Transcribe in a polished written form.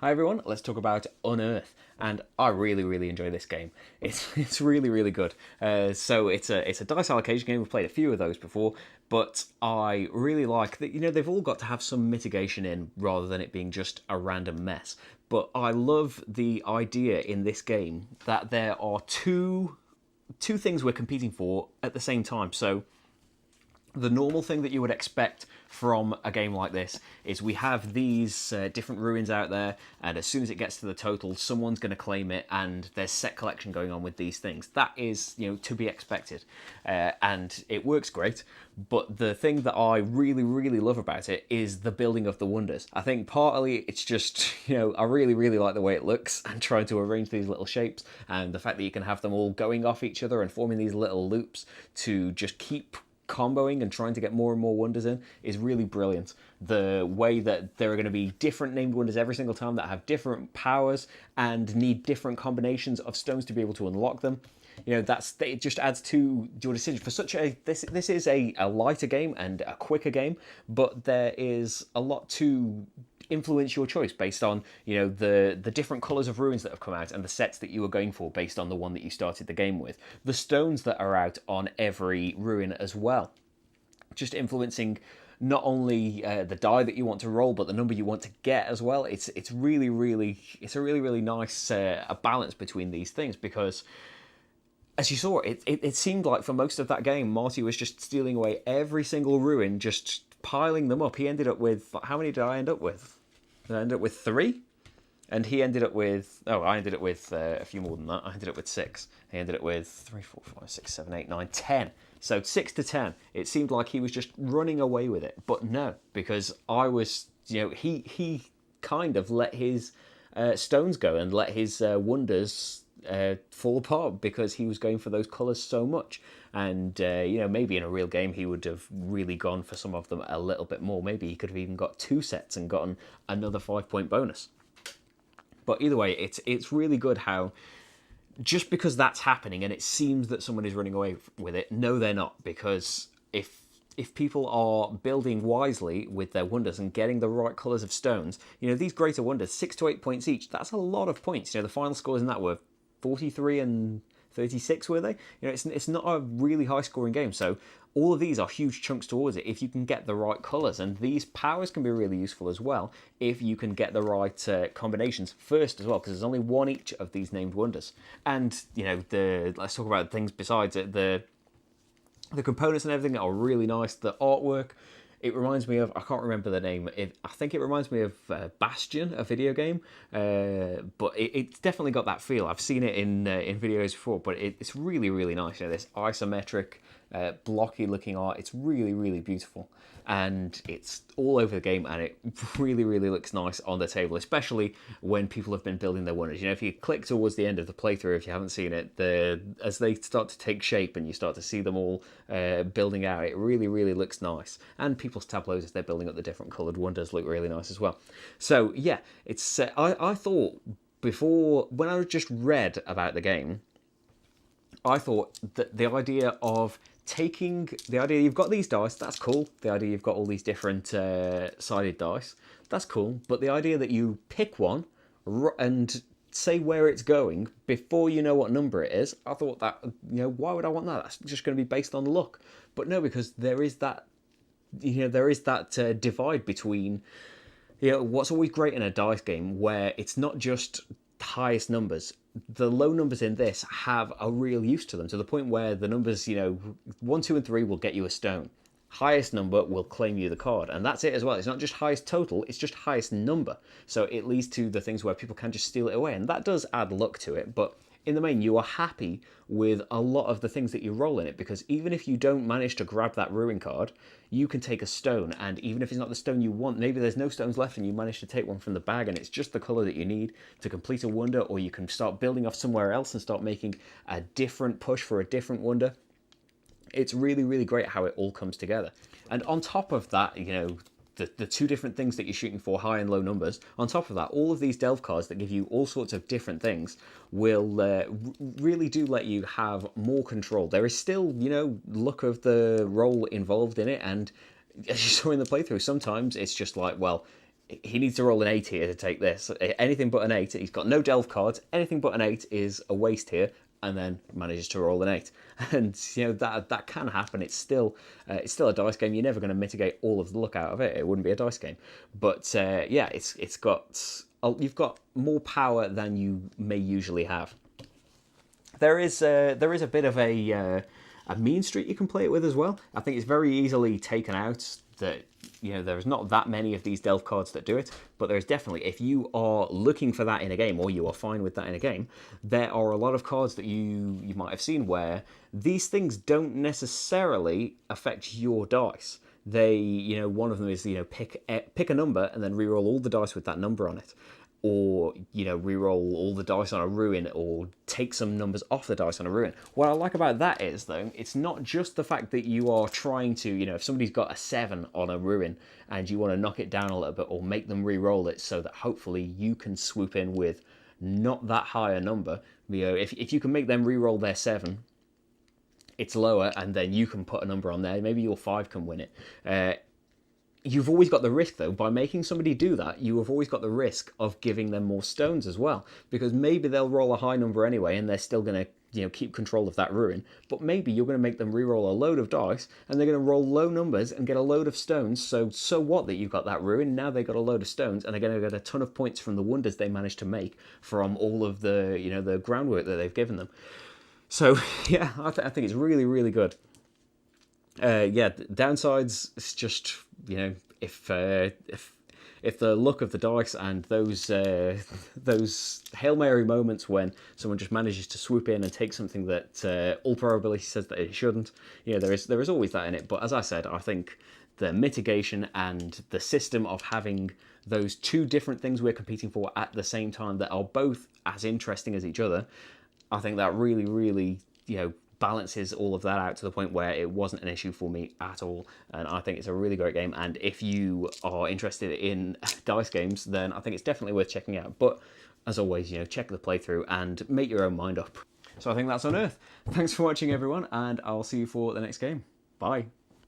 Hi everyone, let's talk about Unearth, and I really enjoy this game. It's really good. So it's a dice allocation game. We've played a few of those before, but I really like that. They've all got to have some mitigation in rather than it being just a random mess. But I love the idea in this game that there are two things we're competing for at the same time. So the normal thing that you would expect from a game like this is we have these different ruins out there, and as soon as it gets to the total, someone's going to claim it, and there's set collection going on with these things. That is, to be expected, and it works great. But the thing that I really love about it is the building of the wonders. I think partly it's just, I really like the way it looks and trying to arrange these little shapes, and the fact that you can have them all going off each other and forming these little loops to just keep comboing and trying to get more and more wonders in is really brilliant. The way that there are going to be different named wonders every single time that have different powers and need different combinations of stones to be able to unlock them. It just adds to your decision for such a this is a lighter game and a quicker game, but there is a lot to influence your choice based on the different colors of ruins that have come out and the sets that you were going for based on the one that you started the game with, the stones that are out on every ruin as well, just influencing not only the die that you want to roll but the number you want to get as well. It's a really nice a balance between these things, because as you saw, it seemed like for most of that game, Marty was just stealing away every single ruin, just piling them up. He ended up with, how many did I end up with? Did I end up with 3? And he ended up with, I ended up with a few more than that. I ended up with 6. He ended up with 3, 4, 5, 6, 7, 8, 9, 10. So 6 to 10. It seemed like he was just running away with it. But no, because I was, he kind of let his stones go and let his wonders fall apart because he was going for those colours so much. And maybe in a real game he would have really gone for some of them a little bit more. Maybe he could have even got 2 sets and gotten another 5-point bonus. But either way, it's really good how just because that's happening and it seems that someone is running away with it, no, they're not. Because if people are building wisely with their wonders and getting the right colours of stones, these greater wonders, 6 to 8 points each, that's a lot of points. The final scores in that were 43 and 36, were they? It's not a really high scoring game, so all of these are huge chunks towards it if you can get the right colours, and these powers can be really useful as well if you can get the right combinations first as well, because there's only one each of these named wonders. And let's talk about things besides it. The components and everything are really nice. The artwork, it reminds me of, I can't remember the name. I think it reminds me of Bastion, a video game, but it's definitely got that feel. I've seen it in videos before, but it's really nice. This isometric, blocky-looking art. It's really beautiful, and it's all over the game, and it really looks nice on the table, especially when people have been building their wonders. If you click towards the end of the playthrough, if you haven't seen it, as they start to take shape and you start to see them all building out, it really looks nice. And people's tableaus as they're building up the different coloured wonders look really nice as well. So yeah, it's I thought before, when I just read about the game, I thought that the idea you've got these dice, that's cool. The idea you've got all these different sided dice, that's cool. But the idea that you pick one and say where it's going before you know what number it is, I thought that, why would I want that? That's just going to be based on luck. But no, because there is that, divide between, what's always great in a dice game where it's not just highest numbers. The low numbers in this have a real use to them, to the point where the numbers, 1, 2, and 3 will get you a stone. Highest number will claim you the card, and that's it as well. It's not just highest total, it's just highest number. So it leads to the things where people can just steal it away, and that does add luck to it, but in the main, you are happy with a lot of the things that you roll in it, because even if you don't manage to grab that ruin card, you can take a stone, and even if it's not the stone you want, maybe there's no stones left and you manage to take one from the bag and it's just the colour that you need to complete a wonder, or you can start building off somewhere else and start making a different push for a different wonder. It's really great how it all comes together. And on top of that, the two different things that you're shooting for, high and low numbers, on top of that, all of these delve cards that give you all sorts of different things will really do let you have more control. There is still, luck of the roll involved in it, and as you saw in the playthrough, sometimes it's just like, well, he needs to roll an 8 here to take this. Anything but an 8, he's got no delve cards. Anything but an 8 is a waste here, and then manages to roll an 8. And that can happen. It's still a dice game. You're never going to mitigate all of the luck out of it. It wouldn't be a dice game. But yeah, you've got more power than you may usually have. There is a bit of a mean streak you can play it with as well. I think it's very easily taken out. That there's not that many of these delve cards that do it, but there's definitely, if you are looking for that in a game, or you are fine with that in a game, there are a lot of cards that you might have seen where these things don't necessarily affect your dice. They, one of them is, pick a number and then reroll all the dice with that number on it. Or, reroll all the dice on a ruin, or take some numbers off the dice on a ruin. What I like about that is, though, it's not just the fact that you are trying to, if somebody's got a 7 on a ruin and you want to knock it down a little bit, or make them re-roll it so that hopefully you can swoop in with not that high a number. If you can make them re-roll their 7, it's lower, and then you can put a number on there. Maybe your 5 can win it. You've always got the risk, though, by making somebody do that, you have always got the risk of giving them more stones as well. Because maybe they'll roll a high number anyway, and they're still going to keep control of that ruin. But maybe you're going to make them re-roll a load of dice, and they're going to roll low numbers and get a load of stones. So what that you've got that ruin? Now they've got a load of stones, and they're going to get a ton of points from the wonders they managed to make from all of the the groundwork that they've given them. So yeah, I think it's really, really good. Downsides, it's just, if the luck of the dice and those Hail Mary moments when someone just manages to swoop in and take something that all probability says that it shouldn't, there is always that in it. But as I said, I think the mitigation and the system of having those two different things we're competing for at the same time that are both as interesting as each other, I think that really, really, balances all of that out to the point where it wasn't an issue for me at all. And I think it's a really great game. And if you are interested in dice games, then I think it's definitely worth checking out. But as always, check the playthrough and make your own mind up. So I think that's Unearth. Thanks for watching, everyone, and I'll see you for the next game. Bye.